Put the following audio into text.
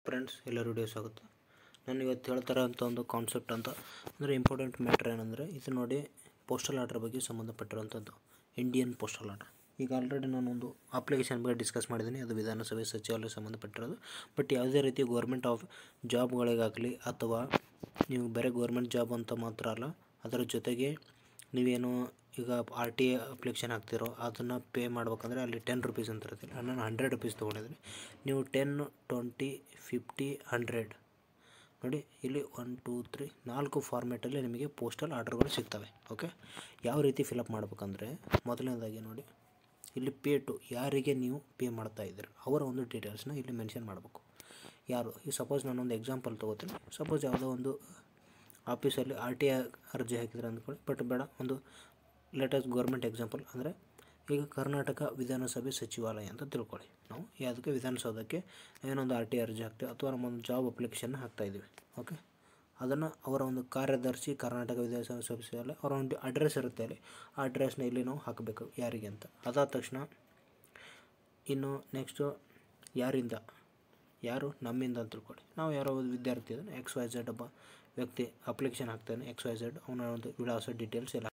Friends ಎಲ್ಲರೂ video ಸ್ವಾಗತ. ನಾನು ಇವತ್ತು ಹೇಳ್ತಾರೆ ಅಂತ ಒಂದು ಕಾನ್ಸೆಪ್ಟ್ ಅಂತ ಅಂದರೆ ಇಂಪಾರ್ಟೆಂಟ್ ಮ್ಯಾಟ್ರ್ ಏನಂದರೆ ಇದು ನೋಡಿ, ಪೋಸ್ಟಲ್ ಆರ್ಡರ್ ಬಗ್ಗೆ ಸಂಬಂಧಪಟ್ಟಿರುವಂಥದ್ದು. ಇಂಡಿಯನ್ ಪೋಸ್ಟಲ್ ಆರ್ಡರ್ ಈಗ ಆಲ್ರೆಡಿ ನಾನೊಂದು ಅಪ್ಲಿಕೇಶನ್ ಬಗ್ಗೆ ಡಿಸ್ಕಸ್ ಮಾಡಿದ್ದೀನಿ, ಅದು ವಿಧಾನಸಭೆ ಸಚಿವಾಲಯ ಸಂಬಂಧಪಟ್ಟಿರೋದು. ಬಟ್ ಯಾವುದೇ ರೀತಿ ಗೌರ್ಮೆಂಟ್ ಆಫ್ ಜಾಬ್ಗಳಿಗಾಗಲಿ ಅಥವಾ ನೀವು ಬೇರೆ ಗೌರ್ಮೆಂಟ್ ಜಾಬ್ ಅಂತ ಮಾತ್ರ ಅಲ್ಲ, ಅದರ ಜೊತೆಗೆ ನೀವೇನು ಈಗ RTA ಅಪ್ಲಿಕೇಶನ್ ಹಾಕ್ತಿರೋ ಅದನ್ನು ಪೇ ಮಾಡ್ಬೇಕಂದ್ರೆ ಅಲ್ಲಿ 10 ರೂಪೀಸ್ ಅಂತ ಇರುತ್ತೆ. ನಾನು 100 ರೂಪೀಸ್ ತೊಗೊಂಡಿದ್ದೀನಿ. ನೀವು 10, 20, 50, 100 ನೋಡಿ, ಇಲ್ಲಿ 1, 2, 3 4 ಫಾರ್ಮೇಟಲ್ಲಿ ನಿಮಗೆ ಪೋಸ್ಟಲ್ ಆರ್ಡರ್ಗಳು ಸಿಗ್ತವೆ. ಓಕೆ, ಯಾವ ರೀತಿ ಫಿಲಪ್ ಮಾಡ್ಬೇಕಂದ್ರೆ ಮೊದಲನೇದಾಗಿ ನೋಡಿ, ಇಲ್ಲಿ ಪೇ ಟು ಯಾರಿಗೆ ನೀವು ಪೇ ಮಾಡ್ತಾ ಇದ್ದೀರಿ ಅವರ ಒಂದು ಡೀಟೇಲ್ಸ್ನ ಇಲ್ಲಿ ಮೆನ್ಷನ್ ಮಾಡಬೇಕು. ಯಾರು ಈ ಸಪೋಸ್ ನಾನೊಂದು ಎಕ್ಸಾಂಪಲ್ ತೊಗೋತೀನಿ. ಸಪೋಸ್ ಯಾವುದೋ ಒಂದು ಆಫೀಸಲ್ಲಿ RTA ಅರ್ಜಿ ಹಾಕಿದ್ರೆ ಅಂದ್ಕೊಳ್ಳಿ, ಬಟ್ ಬೇಡ, ಒಂದು ಲೇಟೆಸ್ಟ್ ಗೌರ್ಮೆಂಟ್ ಎಕ್ಸಾಂಪಲ್ ಅಂದರೆ ಈಗ ಕರ್ನಾಟಕ ವಿಧಾನಸಭೆ ಸಚಿವಾಲಯ ಅಂತ ತಿಳ್ಕೊಳ್ಳಿ. ನಾವು ಯಾವುದಕ್ಕೆ ವಿಧಾನಸೌಧಕ್ಕೆ ಏನೊಂದು RTA ಅರ್ಜಿ ಹಾಕ್ತೀವಿ ಅಥವಾ ನಮ್ಮೊಂದು ಜಾಬ್ ಅಪ್ಲಿಕೇಶನ್ನ ಹಾಕ್ತಾಯಿದ್ದೀವಿ. ಓಕೆ, ಅದನ್ನು ಅವರ ಒಂದು ಕಾರ್ಯದರ್ಶಿ ಕರ್ನಾಟಕ ವಿಧಾನಸಭೆ ಸಚಿವಾಲಯ ಅವರ ಒಂದು ಅಡ್ರೆಸ್ ಇರುತ್ತೆ, ಅಲ್ಲಿ ಆ ಅಡ್ರೆಸ್ನ ಇಲ್ಲಿ ನಾವು ಹಾಕಬೇಕು ಯಾರಿಗೆ ಅಂತ. ಅದಾದ ತಕ್ಷಣ ಇನ್ನು ನೆಕ್ಸ್ಟು ಯಾರು ನಮ್ಮಿಂದ ಅಂತ ತಿಳ್ಕೊಳ್ಳಿ. ನಾವು ಯಾರೋ ಒಂದು ವಿದ್ಯಾರ್ಥಿ XYZ ಒಬ್ಬ ವ್ಯಕ್ತಿ ಅಪ್ಲಿಕೇಶನ್ ಹಾಕ್ತಾನೆ, XYZ ಅವನ ಒಂದು ವಿಳಾಸ ಡೀಟೇಲ್ಸ್ ಎಲ್ಲ